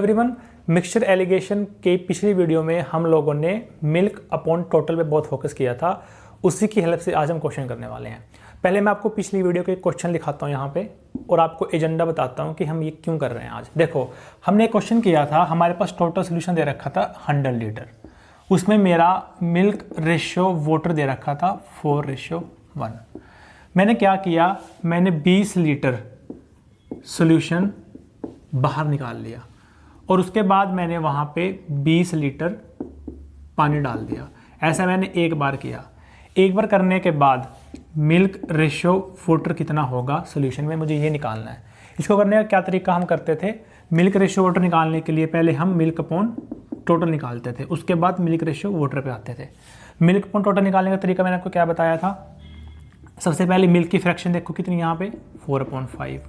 Everyone, mixture alligation के पिछली video में हम लोगों ने मिल्क अपॉन टोटल पे बहुत फोकस किया था। उसी की हेल्प से आज हम क्वेश्चन करने वाले हैं। पहले मैं आपको पिछली वीडियो के क्वेश्चन लिखाता हूँ यहाँ पे और आपको एजेंडा बताता हूँ कि हम ये क्यों कर रहे हैं आज। देखो, हमने क्वेश्चन किया था, हमारे पास टोटल सोल्यूशन दे रखा था 100 लीटर, उसमें मेरा मिल्क रेशियो वाटर दे रखा था 4:1। मैंने क्या किया, मैंने 20 लीटर सोल्यूशन बाहर निकाल लिया और उसके बाद मैंने वहाँ पे 20 लीटर पानी डाल दिया। ऐसा मैंने एक बार किया। एक बार करने के बाद मिल्क रेशियो वाटर कितना होगा सोल्यूशन में, मुझे ये निकालना है। इसको करने का क्या तरीका हम करते थे, मिल्क रेशियो वाटर निकालने के लिए पहले हम मिल्क अपॉन टोटल निकालते थे, उसके बाद मिल्क रेशियो वाटर पे आते थे। मिल्क अपॉन टोटल निकालने का तरीका मैंने आपको क्या बताया था। सबसे पहले मिल्क की फ्रैक्शन देखो कितनी यहाँ पे 4/5।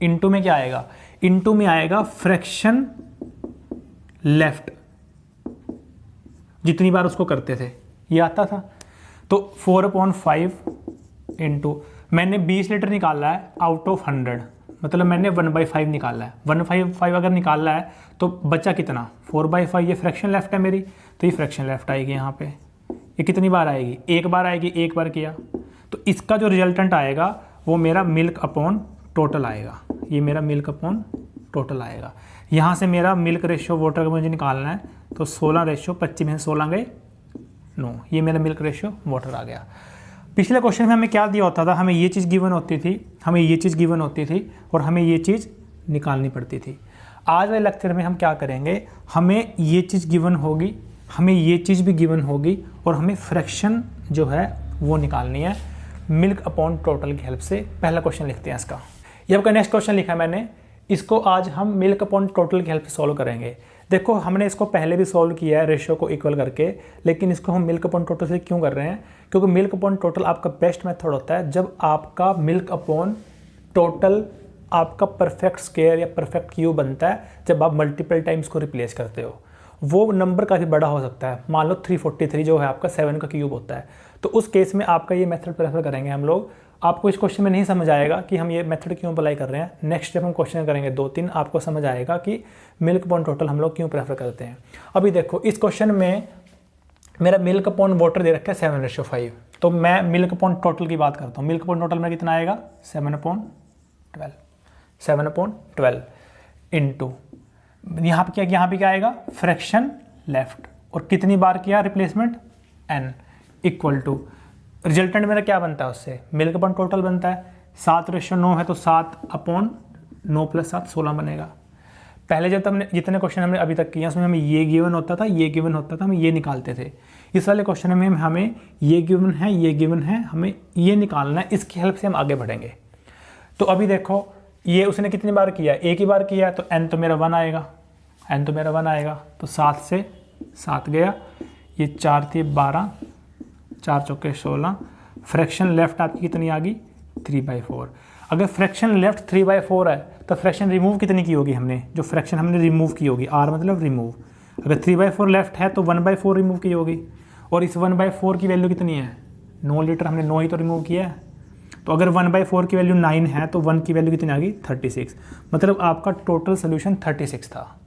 इनटू में क्या आएगा, इनटू में आएगा फ्रैक्शन लेफ्ट, जितनी बार उसको करते थे ये आता था। तो 4/5 इनटू मैंने 20 लीटर निकाला है आउट ऑफ 100, मतलब मैंने 1/5 निकाला है। 1/5 अगर निकाला है तो बचा कितना 4/5, ये फ्रैक्शन लेफ्ट है मेरी, तो ये फ्रैक्शन लेफ्ट आएगी यहाँ पे। ये कितनी बार आएगी, एक बार आएगी, एक बार किया तो इसका जो रिजल्टेंट आएगा वो मेरा मिल्क अपॉन टोटल आएगा। ये मेरा मिल्क अपॉन टोटल आएगा। यहाँ से मेरा मिल्क रेशियो वाटर का मुझे निकालना है, तो 16:25 में 16 गए 9, ये मेरा मिल्क रेशियो वाटर आ गया। पिछले क्वेश्चन में हमें क्या दिया होता था, हमें ये चीज़ गिवन होती थी, हमें ये चीज़ गिवन होती थी और हमें ये चीज़ निकालनी पड़ती थी। आज वाले लेक्चर में हम क्या करेंगे, हमें ये चीज़ गिवन होगी, हमें ये चीज़ भी गिवन होगी और हमें फ्रैक्शन जो है वो निकालनी है मिल्क अपॉन टोटल की हेल्प से। पहला क्वेश्चन लिखते हैं इसका, ये आपका नेक्स्ट क्वेश्चन लिखा है मैंने, इसको आज हम मिल्क अपॉन टोटल की हेल्प से सॉल्व करेंगे। देखो, हमने इसको पहले भी सॉल्व किया है रेशियो को इक्वल करके, लेकिन इसको हम मिल्क अपॉन टोटल से क्यों कर रहे हैं, क्योंकि मिल्क अपॉन टोटल आपका बेस्ट मेथड होता है जब आपका मिल्क अपॉन टोटल आपका परफेक्ट स्क्वायर या परफेक्ट क्यूब बनता है, जब आप मल्टीपल टाइम्स को रिप्लेस करते हो। वो नंबर काफ़ी बड़ा हो सकता है, मान लो 343 जो है आपका 7 का क्यूब होता है, तो उस केस में आपका ये मेथड प्रेफर करेंगे हम लोग। आपको इस क्वेश्चन में नहीं समझ आएगा कि हम ये मेथड क्यों अप्लाई कर रहे हैं, नेक्स्ट जब हम क्वेश्चन करेंगे 2-3 आपको समझ आएगा कि मिल्क अपॉन टोटल हम लोग क्यों प्रेफर करते हैं। अभी देखो, इस क्वेश्चन में मेरा मिल्क अपॉन वाटर दे रखा है 7:5, तो मैं मिल्क अपॉन टोटल की बात करता हूँ। मिल्क अपॉन टोटल में कितना आएगा 7/12 इनटू यहाँ पे क्या आएगा फ्रैक्शन लेफ्ट, और कितनी बार किया replacement n, equal to resultant मेरा क्या बनता है, उससे मिल्क अपॉन टोटल बनता है। 7:9 है तो 7/9 + 7 16 बनेगा। पहले जब हमने जितने क्वेश्चन हमने अभी तक किए उसमें हमें ये गिवन होता था, ये गिवन होता था, हम ये निकालते थे। इस वाले क्वेश्चन में हमें ये गिवन है, ये गिवन है, हमें ये निकालना है, इसकी हेल्प से हम आगे बढ़ेंगे। तो अभी देखो, ये उसने कितनी बार किया, एक ही बार किया, तो n तो मेरा 1 आएगा, तो 7 से 7 गया, ये 4 थी 12, 4 चौके 16, फ्रैक्शन लेफ्ट आपकी कितनी आ गई 3/4। अगर फ्रैक्शन लेफ्ट 3/4 है तो फ्रैक्शन रिमूव कितनी की होगी हमने, जो फ्रैक्शन हमने रिमूव की होगी, r मतलब रिमूव। अगर 3/4 लेफ्ट है तो 1/4 रिमूव की होगी, और इस 1/4 की वैल्यू कितनी है 9 लीटर, हमने 9 ही तो रिमूव किया है। तो अगर 1/4 की वैल्यू 9 है तो 1 की वैल्यू कितनी आ गई 36, मतलब आपका टोटल सोल्यूशन 36 था।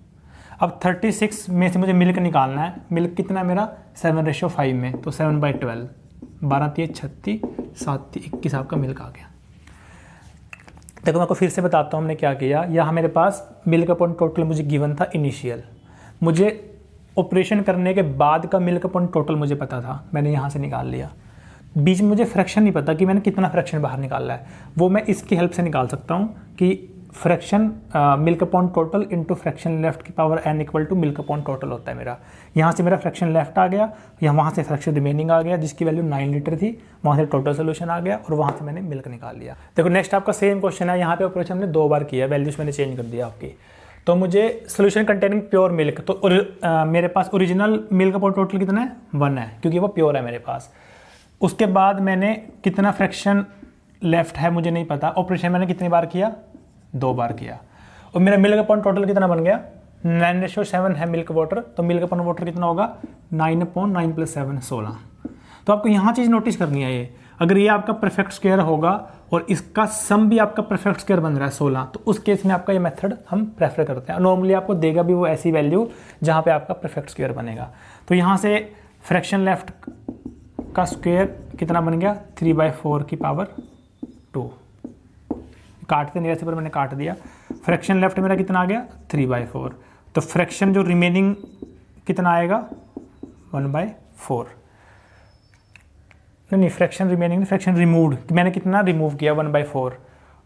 अब 36 में से मुझे मिल्क निकालना है, मिल्क कितना है मेरा 7:5 में, तो 7/12, 12 × 36, 7 × 21 आपका मिल्क आ गया। देखो, मैं आपको फिर से बताता हूँ हमने क्या किया। यहाँ मेरे पास मिल्क अपॉन टोटल मुझे गिवन था इनिशियल, मुझे ऑपरेशन करने के बाद का मिल्क अपॉन टोटल मुझे पता था, मैंने यहाँ से निकाल लिया। बीच में मुझे फ्रैक्शन नहीं पता कि मैंने कितना फ्रैक्शन बाहर निकाला है, वो मैं इसकी हेल्प से निकाल सकता हूँ कि fraction milk upon total into fraction left की power n equal to milk upon total होता है मेरा। यहाँ से मेरा फ्रैक्शन लेफ्ट आ गया, या वहाँ से फ्रैक्शन रिमेनिंग आ गया जिसकी वैल्यू 9 लीटर थी, वहाँ से टोटल सोल्यूशन आ गया और वहाँ से मैंने मिल्क निकाल लिया। देखो, नेक्स्ट आपका सेम क्वेश्चन है, यहाँ पे ऑपरेशन हमने 2 बार किया, वैल्यूज मैंने चेंज कर दिया आपकी। तो मुझे सोल्यूशन कंटेनिंग प्योर मिल्क, तो मेरे पास ओरिजिनल मिल्क अपॉन टोटल कितना है 1 है, क्योंकि वो प्योर है मेरे पास। उसके बाद मैंने कितना फ्रैक्शन लेफ्ट है मुझे नहीं पता, ऑपरेशन मैंने कितनी बार किया 2 बार किया, और मेरा मिल्क अपॉन टोटल कितना बन गया 9:7 है मिल्क वाटर, तो मिल्क अपॉन वाटर कितना होगा 9/9 + 7 16। तो आपको यहाँ चीज़ नोटिस करनी है, ये अगर ये आपका परफेक्ट स्क्वायर होगा और इसका सम भी आपका परफेक्ट स्क्वायर बन रहा है 16, तो उस केस में आपका ये मेथड हम प्रेफर करते हैं। नॉर्मली आपको देगा भी वो ऐसी वैल्यू जहाँ पे आपका परफेक्ट स्क्वायर बनेगा। तो यहाँ से फ्रैक्शन लेफ्ट का स्क्वायर कितना बन गया 3/4 की पावर 2। काटते नहीं ऐसे पर मैंने काट दिया। फ्रैक्शन लेफ्ट मेरा कितना आ गया 3/4। तो फ्रैक्शन जो रिमेनिंग कितना आएगा 1/4। नहीं फ्रैक्शन रिमेनिंग, फ्रैक्शन रिमूव्ड, मैंने कितना रिमूव किया 1/4।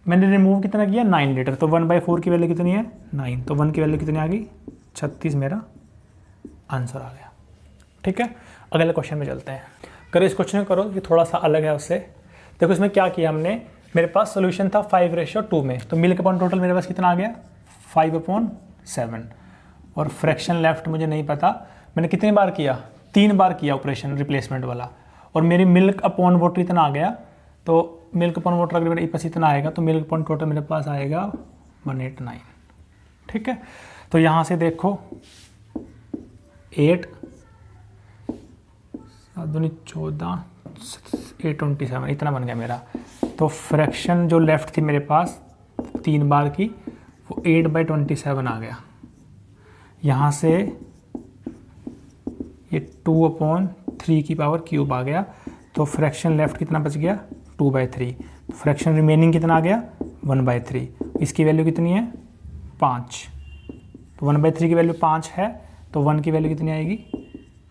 मैंने रिमूव कितना किया 9 लीटर। तो 1/4 की वैल्यू कितनी है 9, तो 1 की वैल्यू कितनी आ गई 36 मेरा आंसर आ गया। ठीक है, अगले क्वेश्चन में चलते हैं। करो इस क्वेश्चन को, करो ये थोड़ा सा अलग है उससे। देखो इसमें क्या किया हमने, मेरे पास सोल्यूशन था 5:2 में, तो मिल्क अपॉन टोटल मेरे पास कितना आ गया 5/7। और फ्रैक्शन लेफ्ट मुझे नहीं पता, मैंने कितनी बार किया 3 बार किया ऑपरेशन रिप्लेसमेंट वाला, और मेरी मिल्क अपॉन वाटर इतना आ गया। तो मिल्क अपॉन वाटर अगर मेरे पास इतना आएगा तो मिल्क अपॉन टोटल मेरे पास आएगा 189। ठीक है, तो यहाँ से देखो 8 14 827 इतना बन गया मेरा। तो फ्रैक्शन जो लेफ्ट थी मेरे पास 3 बार की, वो 8/27 आ गया। यहाँ से ये 2/3 की पावर क्यूब आ गया। तो फ्रैक्शन लेफ्ट कितना बच गया 2/3। तो फ्रैक्शन रिमेनिंग कितना आ गया 1/3। इसकी वैल्यू कितनी है 5। तो 1/3 की वैल्यू 5 है, तो 1 की वैल्यू कितनी आएगी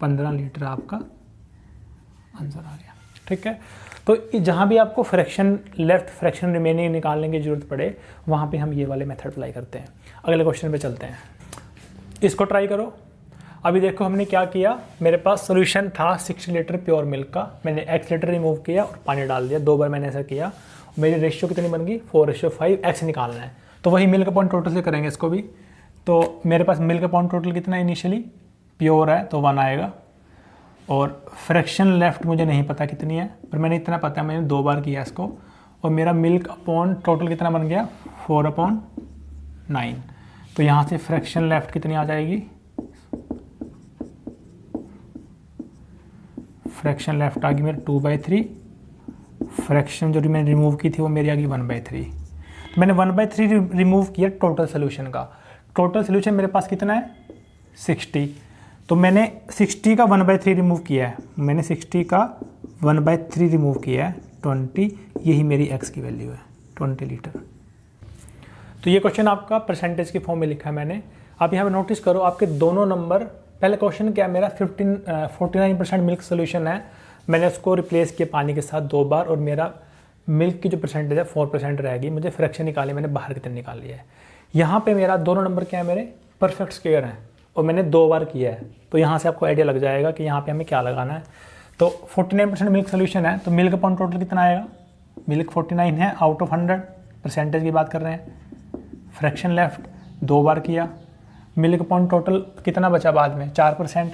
15 लीटर आपका आंसर आ गया। ठीक है, तो जहाँ भी आपको फ्रैक्शन लेफ्ट फ्रैक्शन रिमेनिंग निकालने की जरूरत पड़े वहाँ पे हम ये वाले मेथड अप्लाई करते हैं। अगले क्वेश्चन पे चलते हैं, इसको ट्राई करो। अभी देखो हमने क्या किया, मेरे पास सोल्यूशन था 60 लीटर प्योर मिल्क का, मैंने x लीटर रिमूव किया और पानी डाल दिया, 2 बार मैंने ऐसा किया। मेरी रेशियो कितनी बन गई 4:5, x निकालना है। तो वही मिल्क अपॉन टोटल से करेंगे इसको भी। तो मेरे पास मिल्क अपॉन टोटल कितना इनिशियली प्योर है तो 1 आएगा, और फ्रैक्शन लेफ्ट मुझे नहीं पता कितनी है, पर मैंने इतना पता है मैंने 2 बार किया इसको। और मेरा मिल्क अपॉन टोटल कितना बन गया 4/9। तो यहाँ से फ्रैक्शन लेफ्ट कितनी आ जाएगी, फ्रैक्शन लेफ्ट आ गई मेरी 2/3। फ्रैक्शन जो मैंने रिमूव की थी वो मेरी आ गई 1/3। तो मैंने 1/3 रिमूव किया टोटल सोल्यूशन का। टोटल सोल्यूशन मेरे पास कितना है 60। तो मैंने 60 का 1/3 रिमूव किया है, मैंने 60 का 1/3 रिमूव किया है 20। यही मेरी x की वैल्यू है 20 लीटर। तो ये क्वेश्चन आपका परसेंटेज की फॉर्म में लिखा है मैंने। आप यहाँ पे नोटिस करो आपके दोनों नंबर, पहले क्वेश्चन क्या है मेरा 49% मिल्क सोल्यूशन है, मैंने उसको रिप्लेस किया पानी के साथ 2 बार, और मेरा मिल्क की जो परसेंटेज है 4% रहेगी। मुझे फ्रैक्शन निकाली, मैंने बाहर कितने निकाल लिया है। यहाँ पे मेरा दोनों नंबर क्या है मेरे परफेक्ट स्क्वायर हैं, और मैंने 2 बार किया है। तो यहाँ से आपको आइडिया लग जाएगा कि यहाँ पे हमें क्या लगाना है। तो 49% मिल्क सोल्यूशन है, तो मिल्क अपॉन टोटल कितना आएगा, मिल्क 49 है आउट ऑफ 100, परसेंटेज की बात कर रहे हैं। फ्रैक्शन लेफ्ट 2 बार किया, मिल्क अपॉन टोटल कितना बचा बाद में 4%,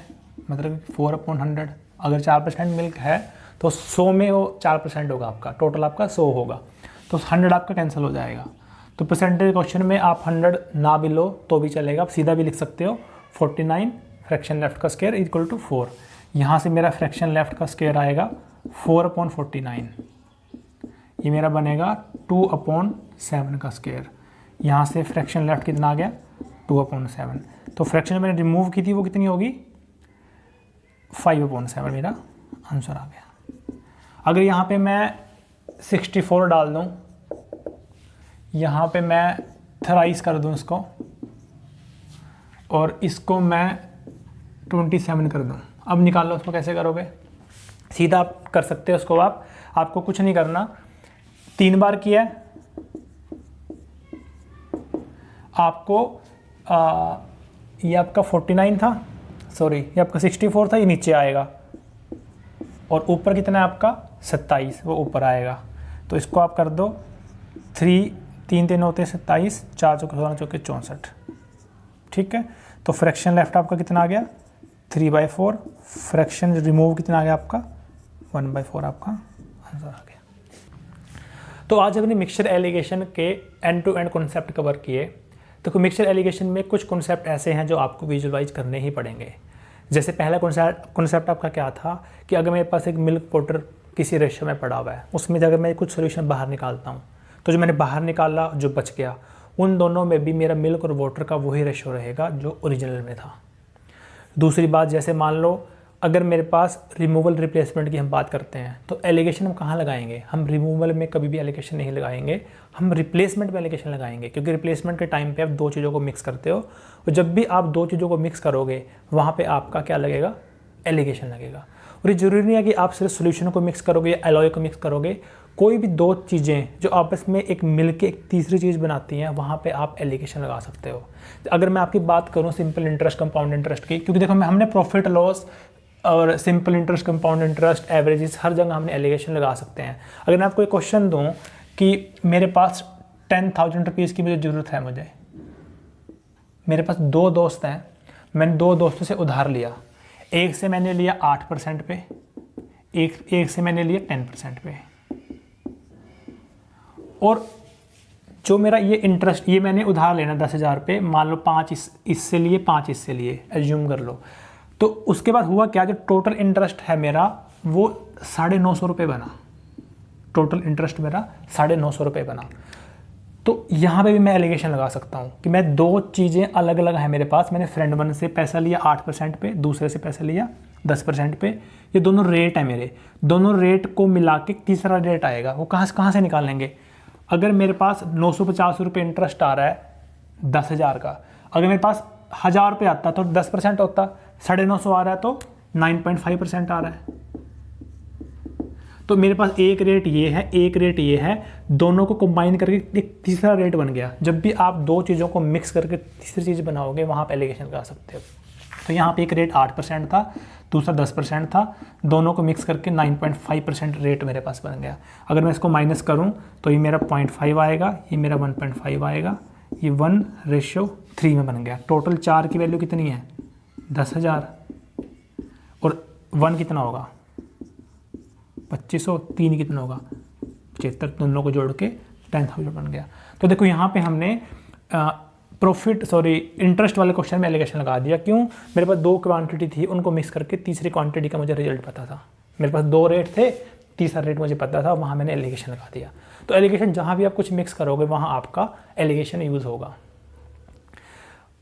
मतलब 4/100। अगर 4% मिल्क है तो 100 में वो 4% होगा आपका, टोटल आपका 100 होगा, तो 100 आपका कैंसिल हो जाएगा। तो परसेंटेज क्वेश्चन में आप 100 ना भी लो तो भी चलेगा, आप सीधा भी लिख सकते हो 49 फ्रैक्शन लेफ्ट का स्क्वायर इक्वल टू 4। यहाँ से मेरा फ्रैक्शन लेफ्ट का स्क्वायर आएगा 4/49, ये मेरा बनेगा 2/7 का स्क्वायर। यहाँ से फ्रैक्शन लेफ्ट कितना आ गया 2/7। तो फ्रैक्शन मैंने रिमूव की थी वो कितनी होगी 5/7, मेरा आंसर आ गया। अगर यहाँ पे मैं 64 डाल दूँ, यहाँ पे मैं थराइस कर दूँ इसको, और इसको मैं 27 कर दूँ। अब निकाल लो उसको, कैसे करोगे, सीधा आप कर सकते हो उसको। आपको कुछ नहीं करना, 3 बार किया है आपको, ये आपका 49 था, सॉरी ये आपका 64 था, ये नीचे आएगा, और ऊपर कितना है आपका 27, वो ऊपर आएगा। तो इसको आप कर दो 3 3 होते 27, 4 चौके 16 चौके 64। ठीक है, तो फ्रैक्शन लेफ्ट आपका कितना आ गया 3/4, फ्रैक्शन रिमूव कितना आ गया आपका 1/4, आपका आंसर आ गया। तो आज हमने मिक्सचर एलिगेशन के end to end concept cover किए। तो मिक्सचर एलिगेशन में कुछ कॉन्सेप्ट ऐसे हैं जो आपको विजुअलाइज करने ही पड़ेंगे। जैसे पहला कॉन्सेप्ट आपका क्या था कि अगर मेरे पास एक मिल्क पाउडर किसी रेशियो में पड़ा हुआ है, उसमें से अगर मैं कुछ सोल्यूशन बाहर निकालता हूँ तो जो मैंने बाहर निकाला जो बच गया उन दोनों में भी मेरा मिल्क और वाटर का वही रेशियो रहेगा जो ओरिजिनल में था। दूसरी बात, जैसे मान लो अगर मेरे पास रिमूवल रिप्लेसमेंट की हम बात करते हैं तो एलिगेशन हम कहाँ लगाएंगे? हम रिमूवल में कभी भी एलिगेशन नहीं लगाएंगे, हम रिप्लेसमेंट में एलिगेशन लगाएंगे, क्योंकि रिप्लेसमेंट के टाइम पे आप दो चीज़ों को मिक्स करते हो और जब भी आप दो चीज़ों को मिक्स करोगे वहाँ पे आपका क्या लगेगा? एलिगेशन लगेगा। और ये ज़रूरी नहीं है कि आप सिर्फ सोल्यूशन को मिक्स करोगे या एलॉय को मिक्स करोगे, कोई भी दो चीज़ें जो आपस में एक मिलके एक तीसरी चीज़ बनाती हैं वहाँ पे आप एलिगेशन लगा सकते हो। अगर मैं आपकी बात करूँ सिंपल इंटरेस्ट कंपाउंड इंटरेस्ट की, क्योंकि देखो हमने प्रॉफिट लॉस और simple interest compound interest averages हर जगह हमने एलिगेशन लगा सकते हैं। अगर मैं आपको एक क्वेश्चन दूँ कि मेरे पास 10,000 रुपीज़ की मुझे ज़रूरत है, मेरे पास दो दोस्त हैं, मैंने दो दोस्तों से उधार लिया, एक से मैंने लिया 8% पे, एक से मैंने लिया 10% पे, और जो मेरा ये इंटरेस्ट ये मैंने उधार लेना 10,000 पे, मान लो 5 इससे लिए 5 इससे लिए एज्यूम कर लो, तो उसके बाद हुआ क्या? जो टोटल इंटरेस्ट है मेरा वो 950 रुपये बना, टोटल इंटरेस्ट मेरा 950 रुपये बना। तो यहाँ पे भी मैं एलिगेशन लगा सकता हूँ कि मैं दो चीज़ें अलग अलग हैं मेरे पास, मैंने फ्रेंड वन से पैसा लिया 8% पे, दूसरे से पैसा लिया 10% पे, ये दोनों रेट है मेरे, दोनों रेट को मिला के तीसरा रेट आएगा, वो कहाँ से निकालेंगे? अगर मेरे पास 950 रुपये इंटरेस्ट आ रहा है 10,000 का, अगर मेरे पास 1,000 रुपये आता तो 10% होता, 950 आ रहा है तो 9.5% आ रहा है। तो मेरे पास एक रेट ये है, एक रेट ये है, दोनों को कंबाइन करके एक तीसरा रेट बन गया। जब भी आप दो चीज़ों को मिक्स करके तीसरी चीज़ बनाओगे वहाँ आप एलिगेशन लगा सकते हो। तो यहाँ पे एक रेट 8% था, दूसरा 10% था, दोनों को मिक्स करके 9.5% रेट मेरे पास बन गया। अगर मैं इसको माइनस करूँ तो ये मेरा 0.5 आएगा, ये मेरा 1.5 आएगा, ये 1:3 में बन गया। टोटल 4 की वैल्यू कितनी है? 10,000, और 1 कितना होगा? 2500, 3 कितना होगा? 75, दोनों को जोड़ के 10,000 बन गया। तो देखो यहाँ पे हमने इंटरेस्ट वाले क्वेश्चन में एलिगेशन लगा दिया। क्यों? मेरे पास दो क्वांटिटी थी, उनको मिक्स करके तीसरी क्वांटिटी का मुझे रिजल्ट पता था। मेरे पास दो रेट थे, तीसरा रेट मुझे पता था, वहाँ मैंने एलिगेशन लगा दिया। तो एलिगेशन जहाँ भी आप कुछ मिक्स करोगे वहाँ आपका एलिगेशन यूज़ होगा।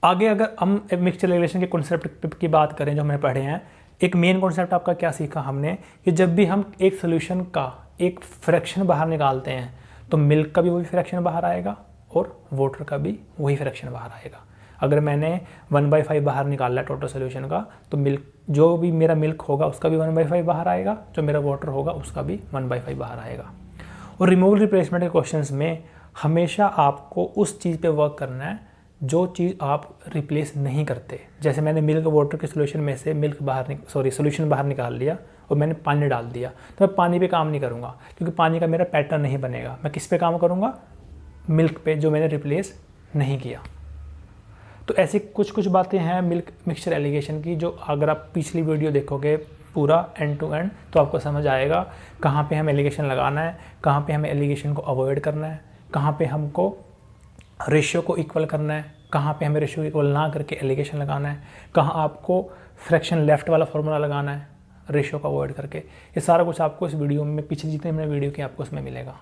आगे अगर हम मिक्सचर एलिगेशन के कॉन्सेप्ट की बात करें जो हमने पढ़े हैं, एक मेन कॉन्सेप्ट आपका क्या सीखा हमने कि जब भी हम एक सोल्यूशन का एक फ्रैक्शन बाहर निकालते हैं तो मिल्क का भी वही फ्रैक्शन बाहर आएगा और वाटर का भी वही फ्रैक्शन बाहर आएगा। अगर मैंने 1/5 बाहर निकाला है टोटल सोल्यूशन का, तो मिल्क जो भी मेरा मिल्क होगा उसका भी 1/5 बाहर आएगा, जो मेरा वाटर होगा उसका भी 1/5 बाहर आएगा। और रिमूवल रिप्लेसमेंट के क्वेश्चंस में हमेशा आपको उस चीज़ पे वर्क करना है जो चीज़ आप रिप्लेस नहीं करते। जैसे मैंने मिल्क वाटर के सोल्यूशन में से सोल्यूशन बाहर निकाल लिया और मैंने पानी डाल दिया, तो मैं पानी पे काम नहीं करूँगा क्योंकि पानी का मेरा पैटर्न नहीं बनेगा। मैं किस पे काम करूँगा? मिल्क पे, जो मैंने रिप्लेस नहीं किया। तो ऐसी कुछ बातें हैं मिल्क मिक्सचर एलिगेशन की, जो अगर आप पिछली वीडियो देखोगे पूरा एंड टू एंड तो आपको समझ आएगा कहाँ पे हमें एलिगेशन लगाना है, कहाँ पे हमें एलिगेशन को अवॉइड करना है, कहाँ पे हमको रेशियो को इक्वल करना है, कहाँ पे हमें रेशियो इक्वल ना करके एलिगेशन लगाना है, कहाँ आपको फ्रैक्शन लेफ्ट वाला फॉर्मूला लगाना है रेशियो को अवॉइड करके। ये सारा कुछ आपको इस वीडियो में, पिछले जितने मैंने वीडियो किए आपको उसमें मिलेगा।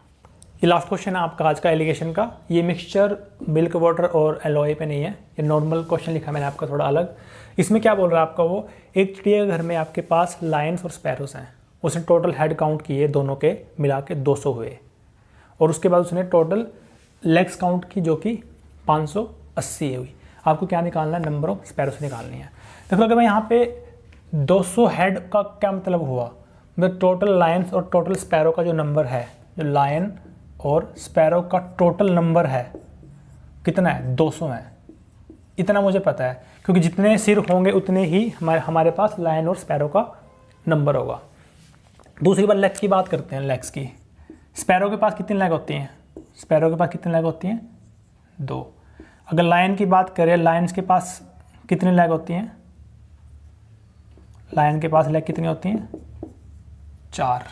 ये लास्ट क्वेश्चन है आपका आज का एलिगेशन का। ये मिक्सचर मिल्क वाटर और एलॉय पे नहीं है, ये नॉर्मल क्वेश्चन लिखा मैंने आपका थोड़ा अलग। इसमें क्या बोल रहा है आपका वो, एक चिड़िया घर में आपके पास लायंस और स्पैरोस हैं, उसने टोटल हेड काउंट किए दोनों के मिला के 200 हुए, और उसके बाद उसने टोटल लेग्स काउंट की जो कि 580 हुई। आपको क्या निकालना है? नंबर ऑफ स्पैरोस निकालनी है। देखो अगर मैं यहाँ पे 200 हेड का क्या मतलब हुआ, मतलब टोटल लायंस और टोटल स्पैरो का जो नंबर है, जो लायन और स्पैरो का टोटल नंबर है कितना है? 200 है। इतना मुझे पता है क्योंकि जितने सिर होंगे उतने ही हमारे पास लायन और स्पैरो का नंबर होगा। दूसरी बार लेग की बात करते हैं, लेग्स की। स्पैरो के पास कितनी लेग होती हैं? स्पैरो के पास कितनी लेग होती हैं? 2। अगर लायन की बात करें, लायंस के पास कितनी लेग होती हैं? लायन के पास लेग कितनी होती हैं? 4।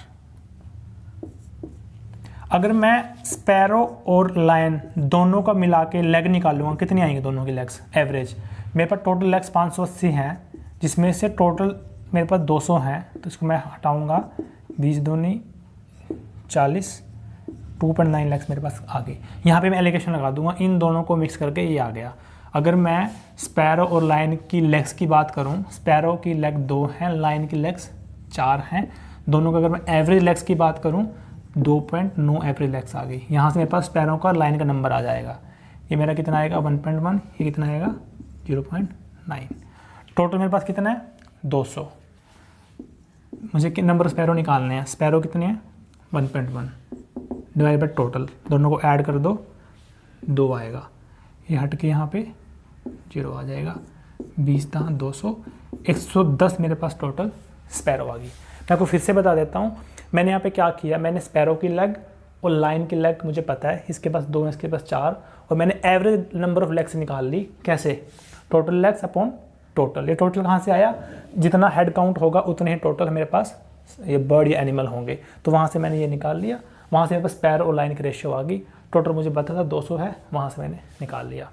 अगर मैं स्पैरो और लायन दोनों का मिला के लेग निकालूंगा, कितनी आएंगी दोनों की लेग्स एवरेज? मेरे पास टोटल लेग्स 580 हैं, जिसमें से टोटल मेरे पास 200 हैं, तो इसको मैं हटाऊंगा, 20 दूनी 40, 2.9 लाख मेरे पास आ गई। यहाँ पे मैं एलोकेशन लगा दूंगा, इन दोनों को मिक्स करके ये आ गया। अगर मैं स्पैरो और लाइन की लेग्स की बात करूँ, स्पैरो की लेग 2 हैं, लाइन की लेग्स 4 हैं, दोनों का अगर मैं एवरेज लेग्स की बात करूँ 2.9 एवरेज लेग्स आ गई। यहाँ से मेरे पास स्पैरो का लाइन का नंबर आ जाएगा। ये मेरा कितना आएगा 1.1, ये कितना आएगा 0.9। टोटल मेरे पास कितना है 200। मुझे कितने नंबर स्पैरो निकालने हैं, स्पैरो कितने हैं 1.1 डिवाइड बाई टोटल, दोनों को ऐड कर दो 2 आएगा, ये हट के यहाँ पे 0 आ जाएगा। 20 था 200, 110 मेरे पास टोटल स्पैरो आ गई। मैं आपको फिर से बता देता हूँ, मैंने यहाँ पे क्या किया, मैंने स्पैरो की लेग और लाइन की लेग मुझे पता है, इसके पास 2 इसके पास 4, और मैंने एवरेज नंबर ऑफ लेग्स निकाल ली। कैसे? Total legs upon total. ये टोटल कहाँ से आया, जितना हेड काउंट होगा उतने ही टोटल मेरे पास ये बर्ड या एनिमल होंगे, तो वहाँ से मैंने ये निकाल लिया। वहाँ से मेरे पास स्पैरो और लाइन की रेशियो आ गई। टोटल मुझे पता था 200 है, वहाँ से मैंने निकाल लिया।